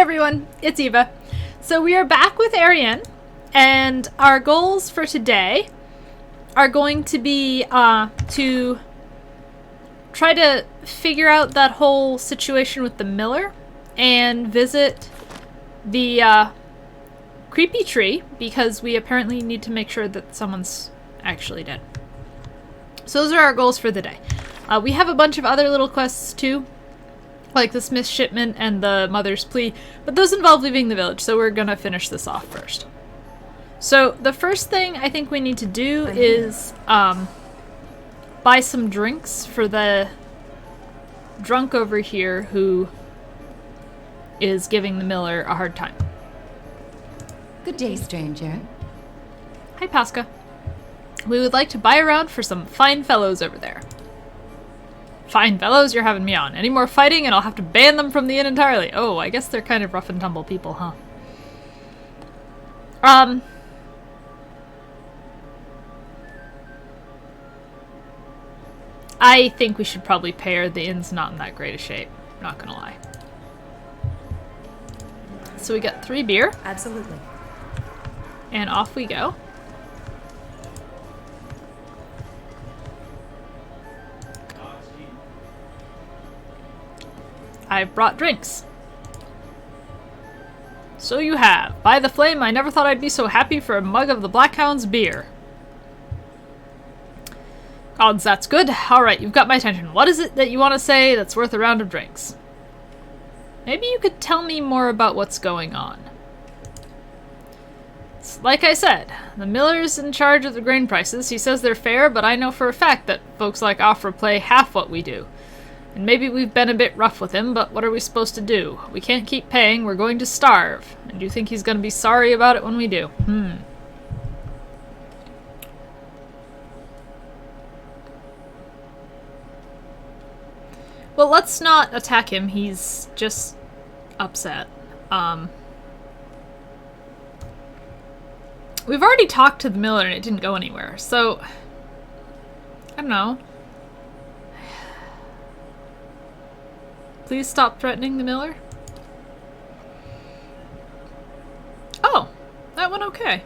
everyone, it's Eva. So we are back with Arienne, and our goals for today are going to be to try to figure out that whole situation with the miller and visit the creepy tree, because we apparently need to make sure that someone's actually dead. So those are our goals for the day. We have a bunch of other little quests too, like the Smith's shipment and the Mother's plea, but those involve leaving the village, so we're gonna finish this off first. So the first thing I think we need to do is buy some drinks for the drunk over here who is giving the miller a hard time. Good day, stranger. Hi, Pasca. We would like to buy around for some fine fellows over there. Fine fellows, you're having me on. Any more fighting and I'll have to ban them from the inn entirely. Oh, I guess they're kind of rough and tumble people, huh? I think we should probably pay her. The inn's not in that great a shape. Not gonna lie. So we got 3 beer. Absolutely. And off we go. I've brought drinks. So you have. By the flame, I never thought I'd be so happy for a mug of the Blackhound's beer. Gods, that's good. Alright, you've got my attention. What is it that you want to say that's worth a round of drinks? Maybe you could tell me more about what's going on. Like I said, the miller's in charge of the grain prices. He says they're fair, but I know for a fact that folks like Offra play half what we do. And maybe we've been a bit rough with him, but what are we supposed to do? We can't keep paying, we're going to starve. And you think he's going to be sorry about it when we do? Well, let's not attack him, he's just upset. We've already talked to the miller and it didn't go anywhere, so I don't know. Please stop threatening the miller. Oh, that went okay.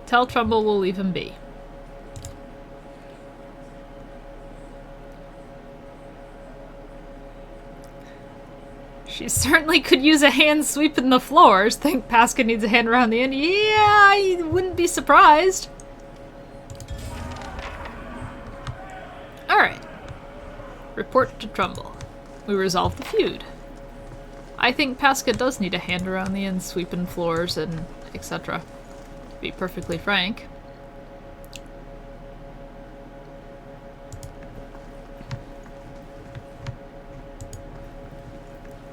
Tell Trumbull we'll leave him be. She certainly could use a hand sweeping the floors. Think Pasca needs a hand around the inn? Yeah, I wouldn't be surprised. Alright. Report to Trumbull. We resolved the feud. I think Pasca does need a hand around the inn sweeping floors and etc. To be perfectly frank.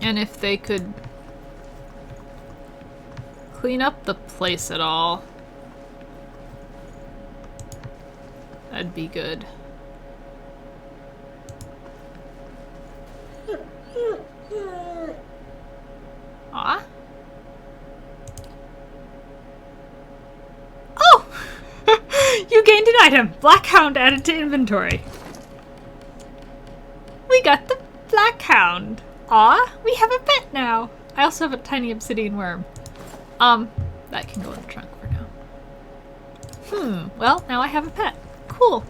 And if they could clean up the place at all, that'd be good. Ah. Oh! You gained an item! Blackhound added to inventory. We got the Blackhound. Aw, we have a pet now. I also have a tiny obsidian worm. That can go in the trunk for now. Well, now I have a pet. Cool.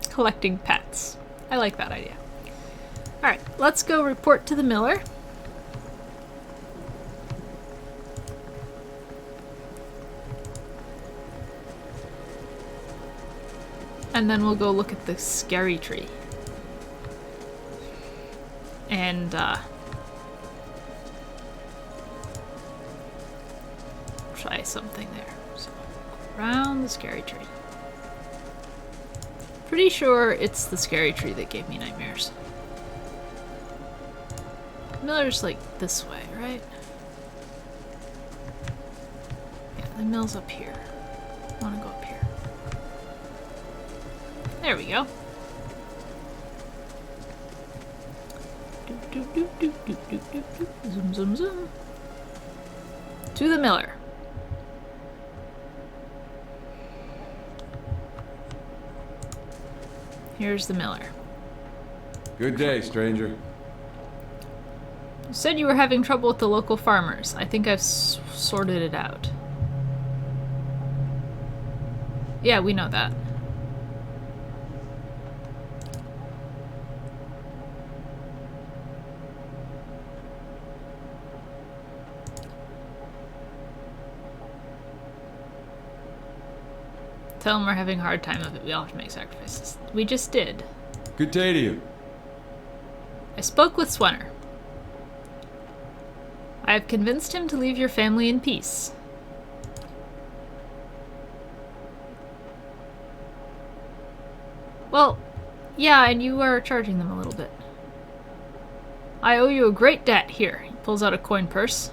Collecting pets. I like that idea. Alright, let's go report to the miller. And then we'll go look at the scary tree. And, try something there. So, around the scary tree. Pretty sure it's the scary tree that gave me nightmares. Miller's like this way, right? Yeah, the mill's up here. I wanna go up here. There we go. Zoom, zoom, zoom. To the miller. Here's the miller. Good day, stranger. You said you were having trouble with the local farmers. I think I've sorted it out. Yeah, we know that. Tell them we're having a hard time of it. We all have to make sacrifices. We just did. Good day to you. I spoke with Swenner. I have convinced him to leave your family in peace. Well, yeah, and you are charging them a little bit. I owe you a great debt. Here, he pulls out a coin purse.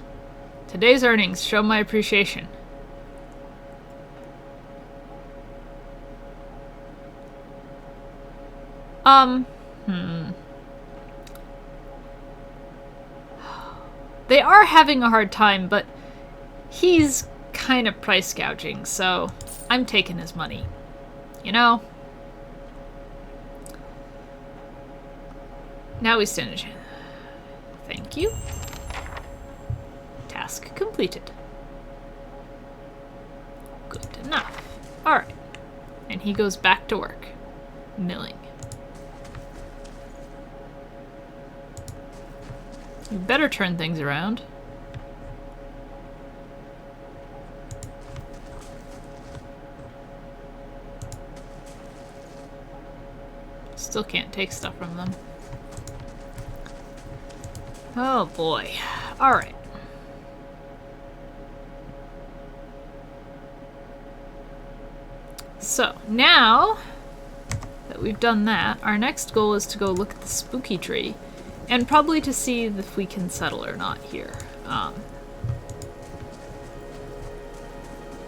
Today's earnings show my appreciation. They are having a hard time, but he's kind of price gouging, so I'm taking his money. You know? Now we stand a chance. Thank you. Task completed. Good enough. Alright. And he goes back to work. Milling. You better turn things around. Still can't take stuff from them. Oh boy. Alright. So, now that we've done that, our next goal is to go look at the spooky tree. And probably to see if we can settle or not here.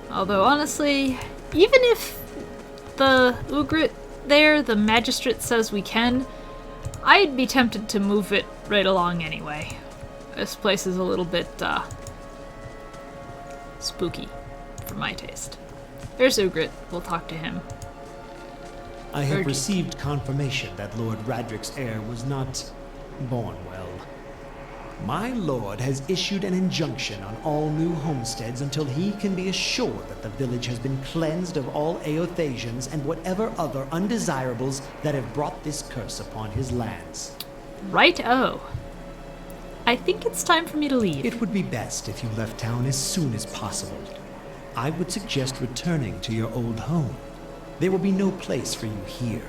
Although, honestly, even if the Ugrit there, the magistrate, says we can, I'd be tempted to move it right along anyway. This place is a little bit, spooky, for my taste. There's Ugrit. We'll talk to him. I have received confirmation that Lord Radric's heir was not born well. My lord has issued an injunction on all new homesteads until he can be assured that the village has been cleansed of all Eothasians and whatever other undesirables that have brought this curse upon his lands. Right-o. I think it's time for me to leave. It would be best if you left town as soon as possible. I would suggest returning to your old home. There will be no place for you here.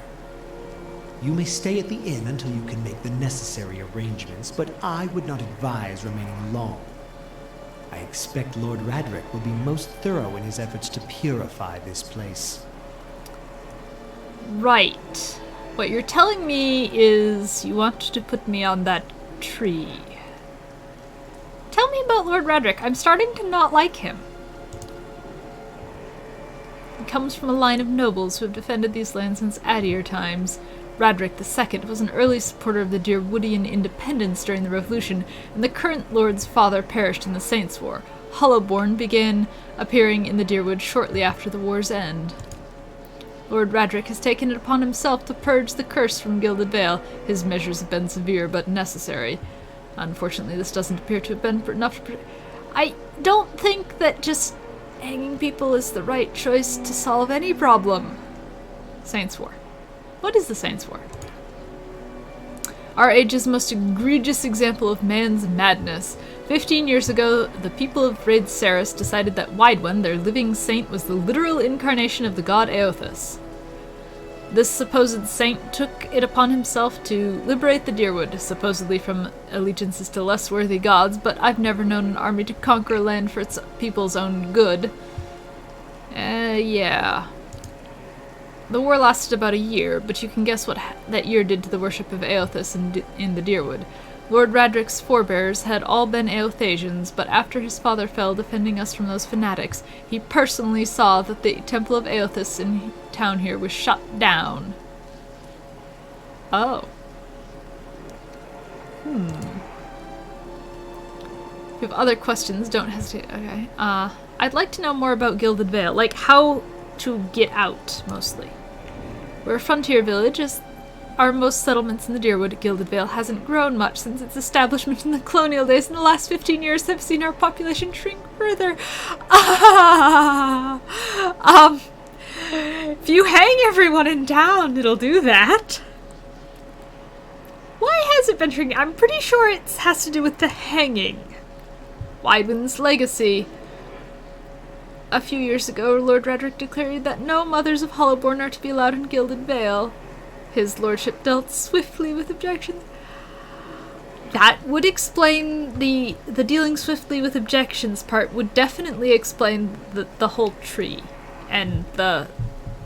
You may stay at the inn until you can make the necessary arrangements, but I would not advise remaining long. I expect Lord Radric will be most thorough in his efforts to purify this place. Right. What you're telling me is you want to put me on that tree. Tell me about Lord Radric. I'm starting to not like him. He comes from a line of nobles who have defended these lands since Adir times. Radric II was an early supporter of the Deerwoodian independence during the Revolution, and the current lord's father perished in the Saints' War. Hollowborn began appearing in the Deerwood shortly after the war's end. Lord Radric has taken it upon himself to purge the curse from Gilded Vale. His measures have been severe, but necessary. Unfortunately, this doesn't appear to have been enough to... I don't think that just hanging people is the right choice to solve any problem. Saints' War. What is the Saints' War? Our age's most egregious example of man's madness. 15 years ago, the people of Raid Saris decided that Widwen, their living saint, was the literal incarnation of the god Eothas. This supposed saint took it upon himself to liberate the Deerwood, supposedly from allegiances to less worthy gods, but I've never known an army to conquer a land for its people's own good. Yeah. The war lasted about a year, but you can guess what that year did to the worship of Eothas in the Deerwood. Lord Radric's forebears had all been Eothasians, but after his father fell defending us from those fanatics, he personally saw that the temple of Eothas in town here was shut down. Oh. If you have other questions, don't hesitate. Okay. I'd like to know more about Gilded Vale, like how to get out, mostly. We're a frontier village, as are most settlements in the Deerwood. Gilded Vale hasn't grown much since its establishment in the colonial days, and the last 15 years have seen our population shrink further. If you hang everyone in town, it'll do that. Why has it been shrinking? I'm pretty sure it has to do with the hanging. Wydwin's legacy. A few years ago, Lord Redrick declared that no mothers of Hollowborn are to be allowed in Gilded Vale. His lordship dealt swiftly with objections. That would explain the dealing swiftly with objections part would definitely explain the whole tree and the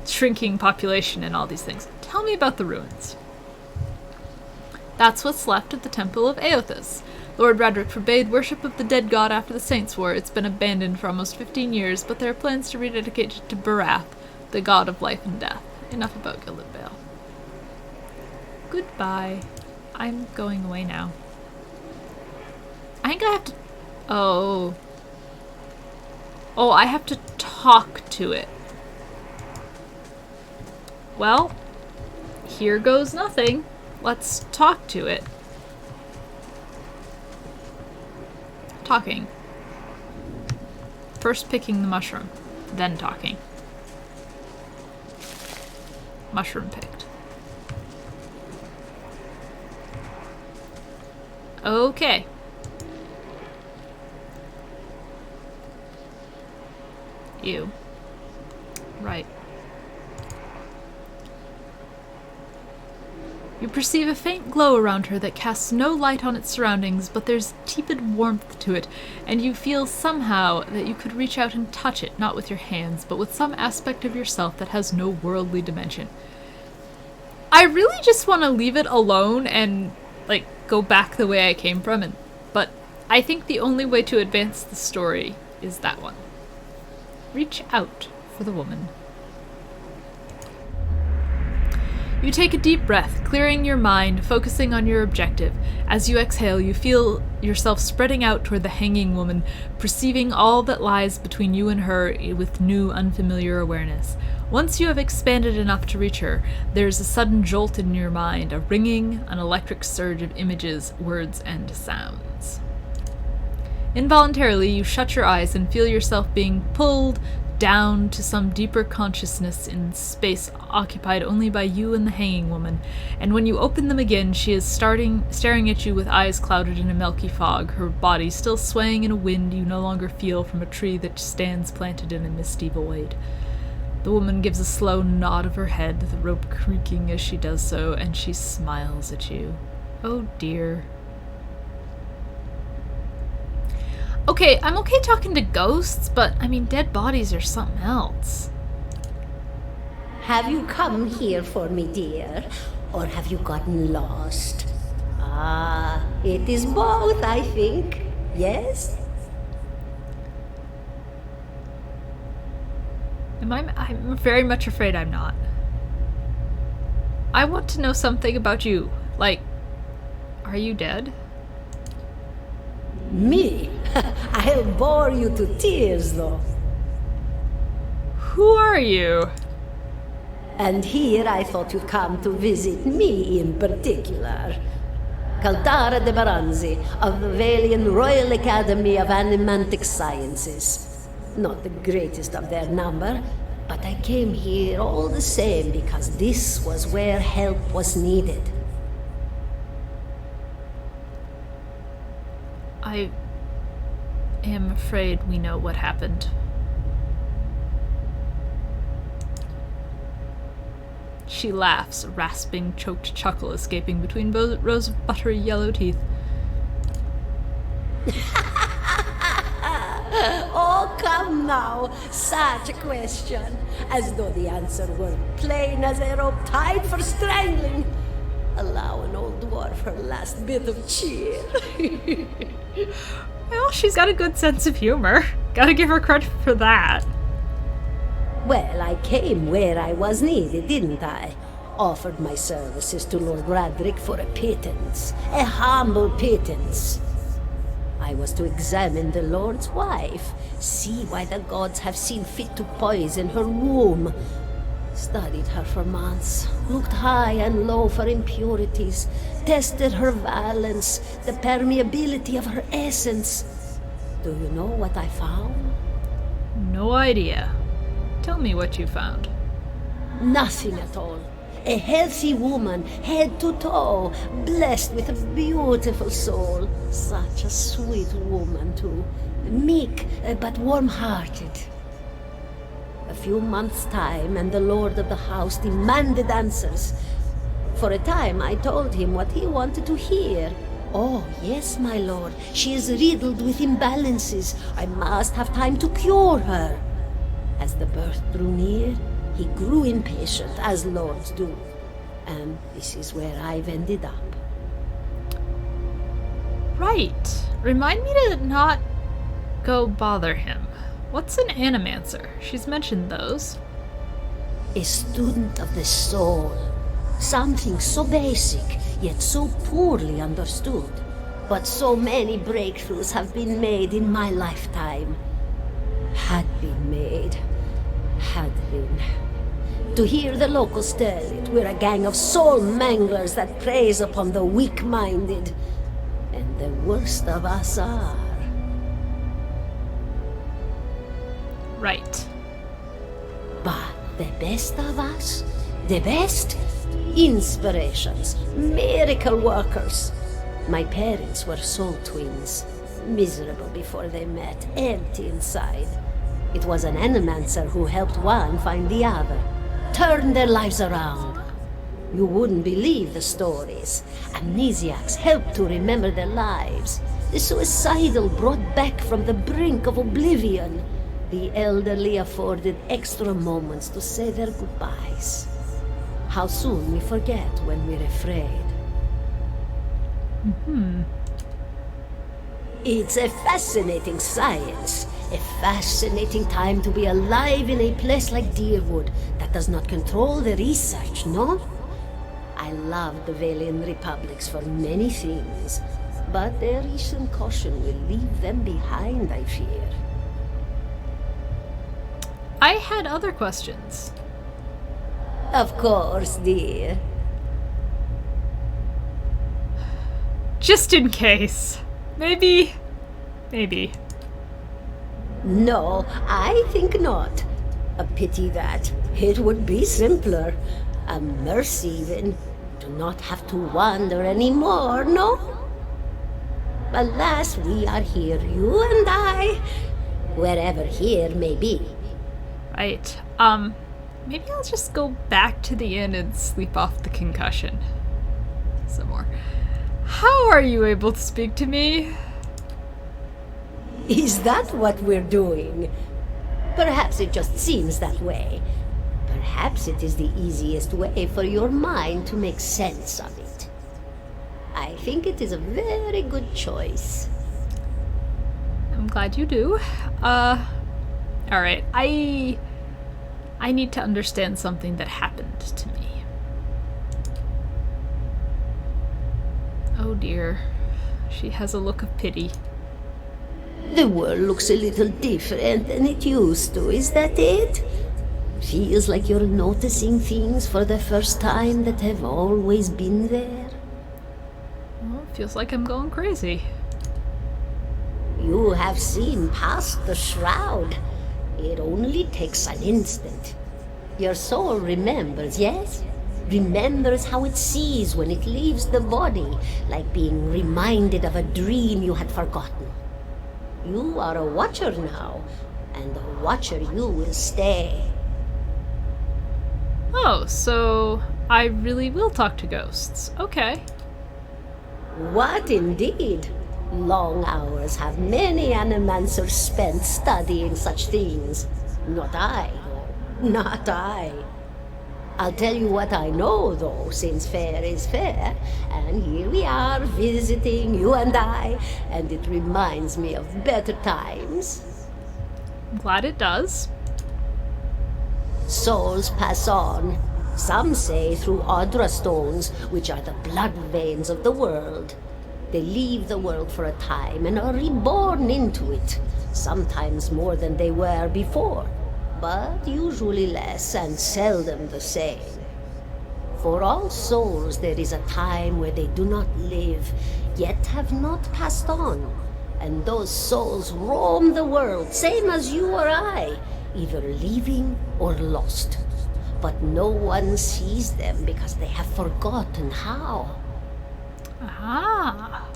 shrinking population and all these things. Tell me about the ruins. That's what's left of the Temple of Eothas. Lord Redrick forbade worship of the dead god after the Saints' War. It's been abandoned for almost 15 years, but there are plans to rededicate it to Barath, the god of life and death. Enough about Gilded Vale. Goodbye. I'm going away now. I think I have to... Oh, I have to talk to it. Well, here goes nothing. Let's talk to it. Talking. First picking the mushroom, then talking. Mushroom picked. Okay. You. Right. You perceive a faint glow around her that casts no light on its surroundings, but there's tepid warmth to it, and you feel somehow that you could reach out and touch it, not with your hands, but with some aspect of yourself that has no worldly dimension. I really just want to leave it alone and, like, go back the way I came from, but I think the only way to advance the story is that one. Reach out for the woman. You take a deep breath, clearing your mind, focusing on your objective. As you exhale, you feel yourself spreading out toward the hanging woman, perceiving all that lies between you and her with new, unfamiliar awareness. Once you have expanded enough to reach her, there is a sudden jolt in your mind, a ringing, an electric surge of images, words, and sounds. Involuntarily, you shut your eyes and feel yourself being pulled down to some deeper consciousness in space occupied only by you and the hanging woman, and when you open them again, she is staring at you with eyes clouded in a milky fog, her body still swaying in a wind you no longer feel from a tree that stands planted in a misty void. The woman gives a slow nod of her head, the rope creaking as she does so, and she smiles at you. Oh dear. Okay, I'm okay talking to ghosts, but, I mean, dead bodies are something else. Have you come here for me, dear? Or have you gotten lost? Ah, it is both, I think. Yes? I'm very much afraid I'm not. I want to know something about you. Like, are you dead? Me? I'll bore you to tears, though. Who are you? And here I thought you'd come to visit me in particular. Caldara de Baranzi of the Valian Royal Academy of Animantic Sciences. Not the greatest of their number, but I came here all the same because this was where help was needed. I am afraid we know what happened. She laughs, a rasping, choked chuckle escaping between rows of buttery yellow teeth. Oh, come now, such a question, as though the answer were plain as a rope tied for strangling. Allow an old dwarf her last bit of cheer. Well, she's got a good sense of humor. Gotta give her credit for that. Well, I came where I was needed, didn't I? Offered my services to Lord Radrick for a pittance. A humble pittance. I was to examine the Lord's wife, see why the gods have seen fit to poison her womb. Studied her for months, looked high and low for impurities, tested her valence, the permeability of her essence. Do you know what I found? No idea. Tell me what you found. Nothing at all. A healthy woman, head to toe, blessed with a beautiful soul. Such a sweet woman, too. Meek, but warm-hearted. A few months' time, and the lord of the house demanded answers. For a time, I told him what he wanted to hear. Oh, yes, my lord. She is riddled with imbalances. I must have time to cure her. As the birth drew near, he grew impatient, as lords do. And this is where I've ended up. Right. Remind me to not go bother him. What's an animancer? She's mentioned those. A student of the soul. Something so basic, yet so poorly understood. But so many breakthroughs have been made in my lifetime. Had been made. Had been. To hear the locals tell it, we're a gang of soul manglers that preys upon the weak-minded. And the worst of us are. Right. But the best of us, the best, inspirations, miracle workers. My parents were soul twins, miserable before they met, empty inside. It was an animancer who helped one find the other, turned their lives around. You wouldn't believe the stories. Amnesiacs helped to remember their lives. The suicidal brought back from the brink of oblivion. The elderly afforded extra moments to say their goodbyes. How soon we forget when we're afraid. It's a fascinating science. A fascinating time to be alive in a place like Deerwood that does not control the research, no? I love the Valian Republics for many things, but their recent caution will leave them behind, I fear. I had other questions. Of course, dear. Just in case. Maybe. No, I think not. A pity that. It would be simpler. A mercy, even. To not have to wander anymore, no? Alas, we are here, you and I. Wherever here may be. Right. Maybe I'll just go back to the inn and sleep off the concussion. Some more. How are you able to speak to me? Is that what we're doing? Perhaps it just seems that way. Perhaps it is the easiest way for your mind to make sense of it. I think it is a very good choice. I'm glad you do. Alright. I need to understand something that happened to me. Oh dear. She has a look of pity. The world looks a little different than it used to, is that it? Feels like you're noticing things for the first time that have always been there. Well, it feels like I'm going crazy. You have seen past the shroud. It only takes an instant. Your soul remembers, yes? Remembers how it sees when it leaves the body, like being reminded of a dream you had forgotten. You are a watcher now, and a watcher you will stay. Oh, so I really will talk to ghosts. Okay. What indeed? Long hours have many animancers spent studying such things. Not I, though. Not I. I'll tell you what I know, though, since fair is fair, and here we are visiting, you and I, and it reminds me of better times. I'm glad it does. Souls pass on, some say through Audra stones, which are the blood veins of the world. They leave the world for a time and are reborn into it, sometimes more than they were before. but usually less and seldom the same. For all souls there is a time where they do not live, yet have not passed on. And those souls roam the world, same as you or I, either living or lost. But no one sees them because they have forgotten how. Ah.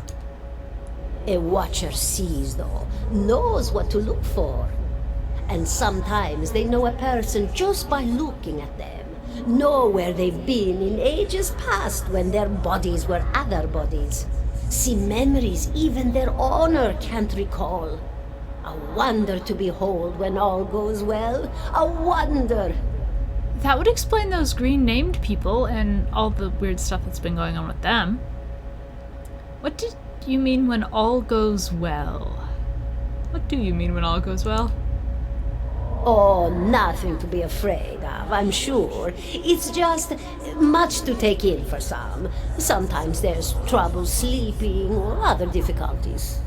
A watcher sees, though, knows what to look for. And sometimes they know a person just by looking at them, know where they've been in ages past when their bodies were other bodies. See memories even their owner can't recall. A wonder to behold when all goes well. A wonder! That would explain those green named people and all the weird stuff that's been going on with them. What did you mean when all goes well? What do you mean when all goes well? Oh, nothing to be afraid of, I'm sure. It's just much to take in for some. Sometimes there's trouble sleeping or other difficulties.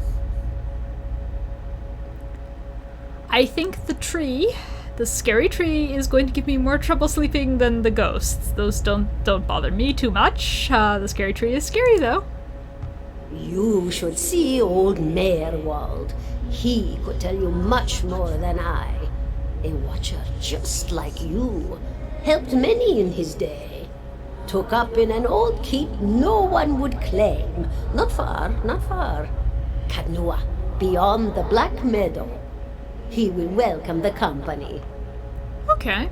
I think the scary tree, is going to give me more trouble sleeping than the ghosts. Those don't bother me too much. The scary tree is scary, though. You should see old Meerwald. He could tell you much more than I. A watcher just like you. Helped many in his day. Took up in an old keep no one would claim. Not far, not far. Kanua, beyond the Black Meadow. He will welcome the company. Okay.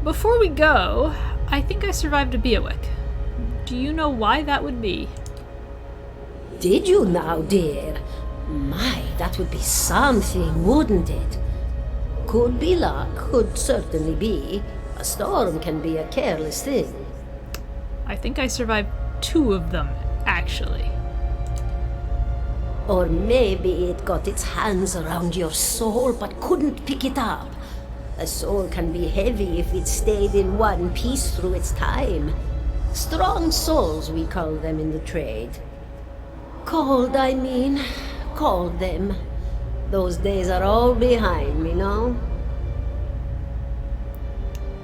Before we go, I think I survived a Beawick. Do you know why that would be? Did you now, dear? My, that would be something, wouldn't it? Could be luck, could certainly be. A storm can be a careless thing. I think I survived 2 of them, actually. Or maybe it got its hands around your soul but couldn't pick it up. A soul can be heavy if it stayed in one piece through its time. Strong souls, we call them in the trade. Cold, I mean. Called them. Those days are all behind me, no?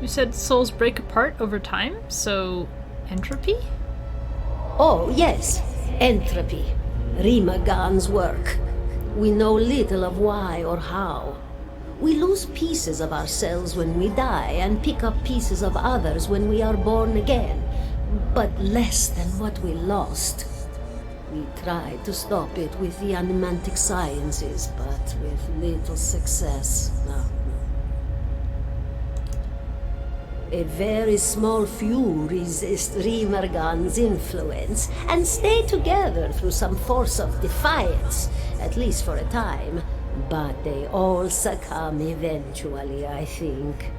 You said souls break apart over time, so entropy? Oh, yes. Entropy. Rimagan's work. We know little of why or how. We lose pieces of ourselves when we die and pick up pieces of others when we are born again, but less than what we lost. We tried to stop it with the animantic sciences, but with little success. No. A very small few resist Rimergan's influence and stay together through some force of defiance, at least for a time. But they all succumb eventually, I think.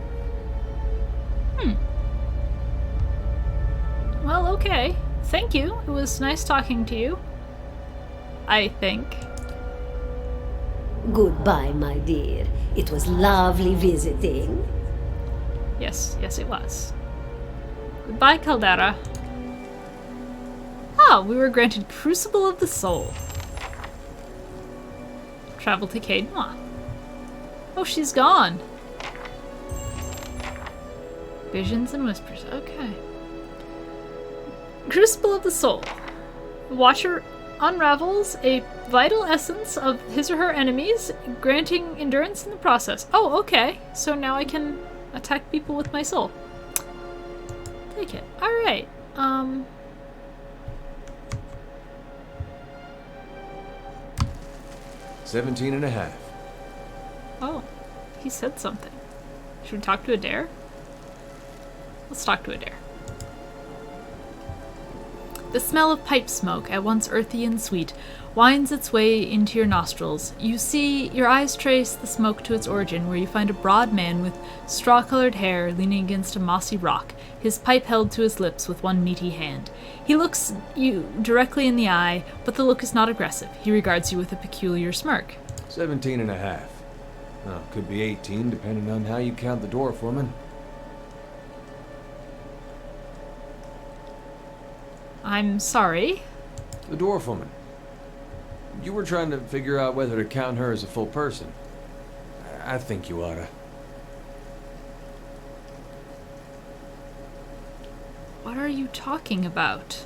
Well, okay. Thank you. It was nice talking to you. I think. Goodbye, my dear. It was lovely visiting. Yes, it was. Goodbye, Caldera. Ah, we were granted Crucible of the Soul. Travel to Cadenwa. Oh, she's gone. Visions and Whispers. Okay. Crucible of the Soul. The Watcher unravels a vital essence of his or her enemies, granting endurance in the process. Oh, okay. So now I can attack people with my soul. Take it. Alright. 17 and a half. Oh, he said something. Should we talk to a dare? Let's talk to a dare. The smell of pipe smoke, at once earthy and sweet, winds its way into your nostrils. You see, your eyes trace the smoke to its origin, where you find a broad man with straw-colored hair leaning against a mossy rock, his pipe held to his lips with one meaty hand. He looks you directly in the eye, but the look is not aggressive. He regards you with a peculiar smirk. 17 and a half. Well, could be 18, depending on how you count the dwarf woman. I'm sorry. The dwarf woman. You were trying to figure out whether to count her as a full person. I think you oughta. What are you talking about?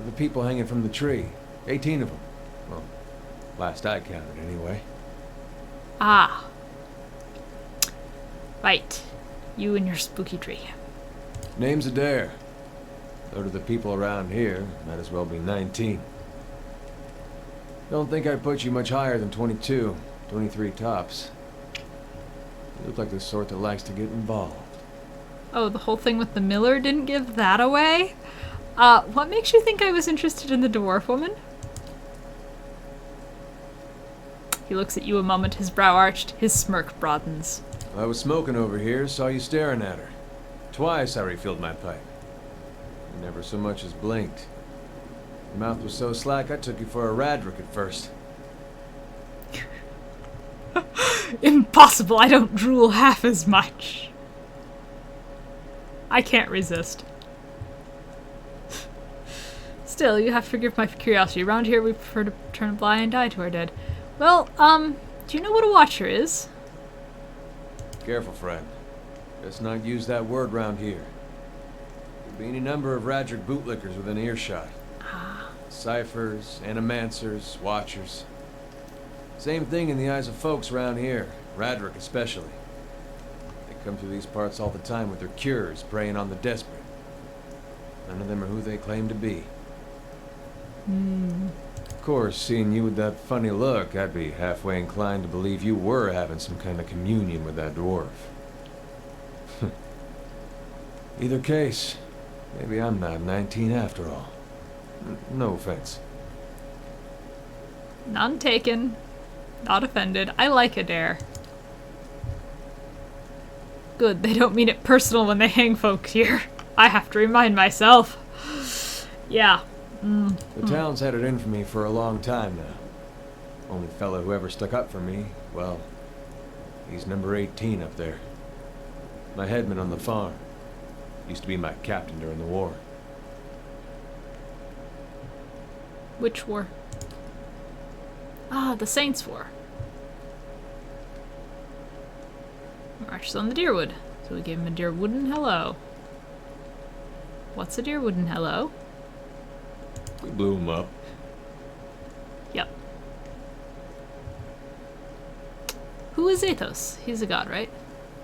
The people hanging from the tree. 18 of them. Well, last I counted, anyway. Ah. Right. You and your spooky tree. Name's Adair. So do the people around here. Might as well be 19. Don't think I'd put you much higher than 22. 23 tops. You look like the sort that likes to get involved. Oh, the whole thing with the miller didn't give that away? What makes you think I was interested in the dwarf woman? He looks at you a moment, his brow arched, his smirk broadens. I was smoking over here, saw you staring at her. Twice I refilled my pipe. You never so much as blinked. Your mouth was so slack I took you for a Radric at first. Impossible, I don't drool half as much. I can't resist. Still, you have to forgive my curiosity. Around here we prefer to turn a blind eye to our dead. Well, do you know what a watcher is? Careful, friend. Let's not use that word round here. There'll be any number of Radric bootlickers within earshot. Ciphers, animancers, watchers. Same thing in the eyes of folks around here, Radric especially. They come through these parts all the time with their cures, preying on the desperate. None of them are who they claim to be. Of course, seeing you with that funny look, I'd be halfway inclined to believe you were having some kind of communion with that dwarf. Either case, maybe I'm not 19 after all. No offense. None taken. Not offended. I like Adair. Good, they don't mean it personal when they hang folks here. I have to remind myself. Yeah. The town's had it in for me for a long time now. Only fellow who ever stuck up for me, well, he's number 18 up there. My headman on the farm. Used to be my captain during the war. Which war? Ah, the Saints' War. Marches on the Deerwood. So we gave him a Deerwooden hello. What's a Deerwooden hello? We blew him up. Yep. Who is Athos? He's a god, right?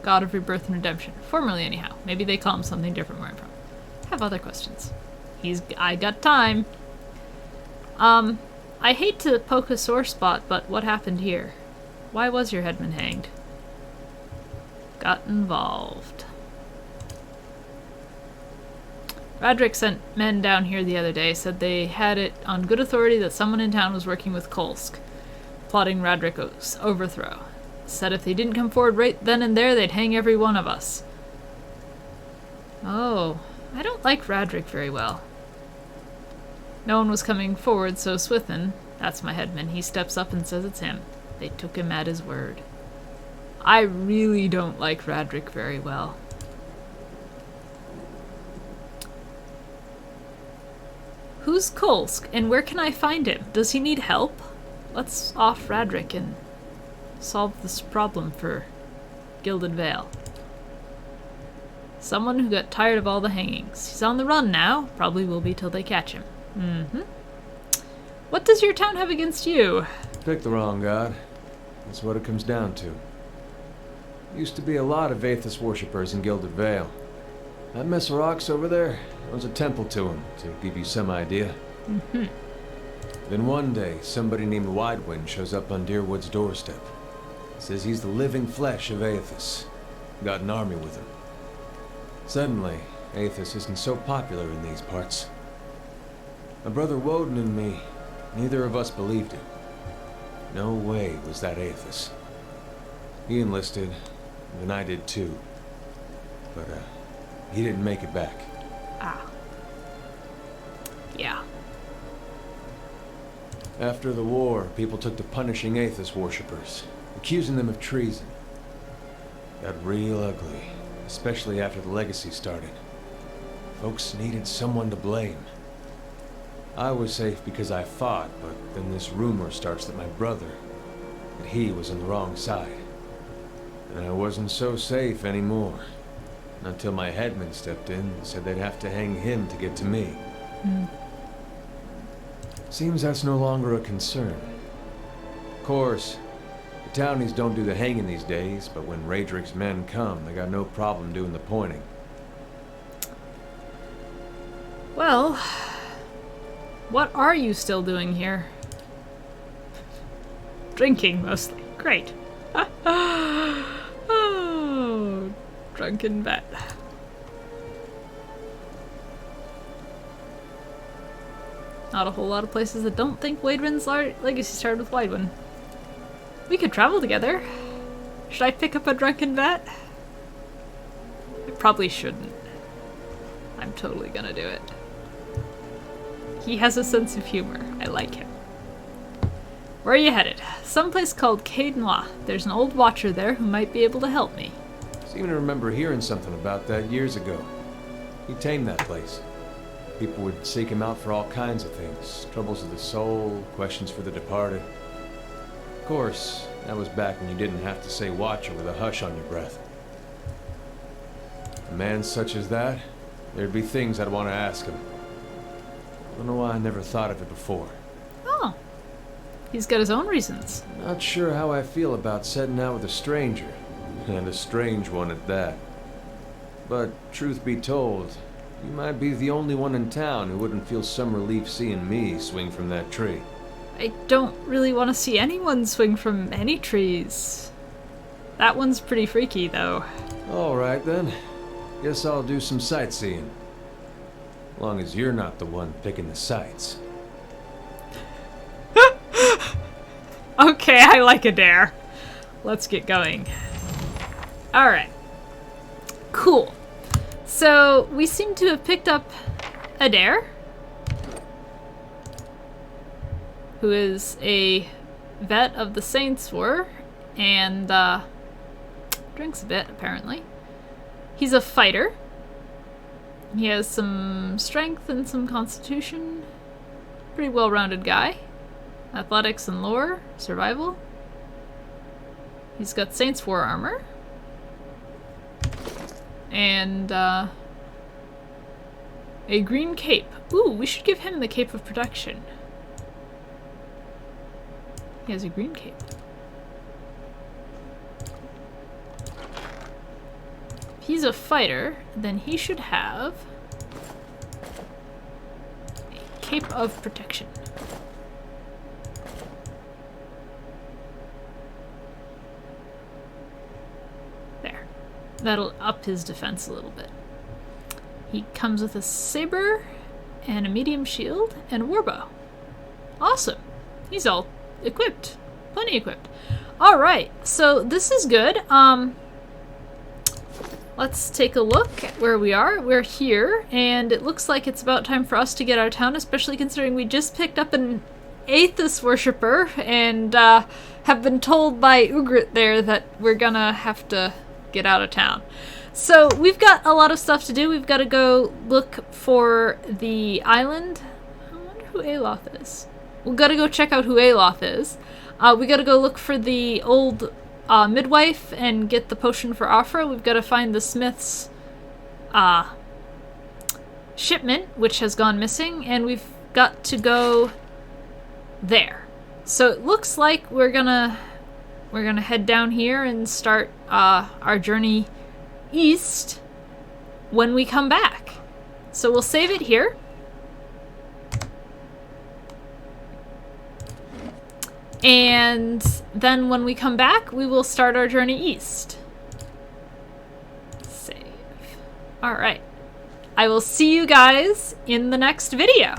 God of rebirth and redemption. Formerly, anyhow. Maybe they call him something different where I'm from. Have other questions. I got time. I hate to poke a sore spot, but what happened here? Why was your headman hanged? Got involved. Radric sent men down here the other day, said they had it on good authority that someone in town was working with Kolsk, plotting Radric's overthrow. Said if they didn't come forward right then and there, they'd hang every one of us. Oh, I don't like Radric very well. No one was coming forward, so Swithin, that's my headman, he steps up and says it's him. They took him at his word. I really don't like Radric very well. Who's Kolsk, and where can I find him? Does he need help? Let's off Radric and solve this problem for Gilded Vale. Someone who got tired of all the hangings. He's on the run now. Probably will be till they catch him. What does your town have against you? Picked the wrong god. That's what it comes down to. Used to be a lot of Athos worshippers in Gilded Vale. That mess of rocks over there, there was a temple to him, to give you some idea. Then one day, somebody named Widewind shows up on Deerwood's doorstep. Says he's the living flesh of Athos. Got an army with him. Suddenly, Athos isn't so popular in these parts. My brother Woden and me, neither of us believed him. No way was that Athos. He enlisted, and I did too. But, he didn't make it back. Ah. Yeah. After the war, people took to punishing Athos worshippers, accusing them of treason. Got real ugly, especially after the legacy started. Folks needed someone to blame. I was safe because I fought, but then this rumor starts that my brother, that he was on the wrong side. And I wasn't so safe anymore. Until my headman stepped in and said they'd have to hang him to get to me. Seems that's no longer a concern. Of course, the townies don't do the hanging these days, but when Raedric's men come, they got no problem doing the pointing. Well, what are you still doing here? Drinking, mostly. Great. Oh, drunken vet. Not a whole lot of places that don't think Waidwin's legacy started with Waidwin. We could travel together. Should I pick up a drunken vet? I probably shouldn't. I'm totally gonna do it. He has a sense of humor. I like him. Where are you headed? Someplace called Caed Noir. There's an old watcher there who might be able to help me. Seem to remember hearing something about that years ago. He tamed that place. People would seek him out for all kinds of things. Troubles of the soul, questions for the departed. Of course, that was back when you didn't have to say watcher with a hush on your breath. A man such as that, there'd be things I'd want to ask him. Don't know why I never thought of it before. Oh. He's got his own reasons. Not sure how I feel about setting out with a stranger. And a strange one at that. But, truth be told, you might be the only one in town who wouldn't feel some relief seeing me swing from that tree. I don't really want to see anyone swing from any trees. That one's pretty freaky, though. Alright then. Guess I'll do some sightseeing. Long as you're not the one picking the sights. Okay, I like a dare. Let's get going. Alright. Cool. So, we seem to have picked up Adair, who is a vet of the Saints War, and drinks a bit, apparently. He's a fighter. He has some strength and some constitution. Pretty well-rounded guy. Athletics and lore, survival. He's got Saints War armor. And, a green cape. Ooh, we should give him the cape of protection. He has a green cape. If he's a fighter, then he should have a cape of protection. There. That'll up his defense a little bit. He comes with a saber and a medium shield and a warbow. Awesome. He's all equipped. Plenty equipped. Alright, so this is good. Let's take a look at where we are. We're here, and it looks like it's about time for us to get out of town, especially considering we just picked up an Aethys worshipper and have been told by Ugrit there that we're gonna have to get out of town. So we've got a lot of stuff to do. We've got to go look for the island. I wonder who Aloth is. We've got to go check out who Aloth is. We got to go look for the old midwife and get the potion for Afra. We've got to find the smith's shipment, which has gone missing, and we've got to go there. So it looks like we're gonna head down here and start our journey east when we come back. So we'll save it here. And then when we come back, we will start our journey east. Save. Alright. I will see you guys in the next video.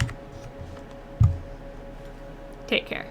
Take care.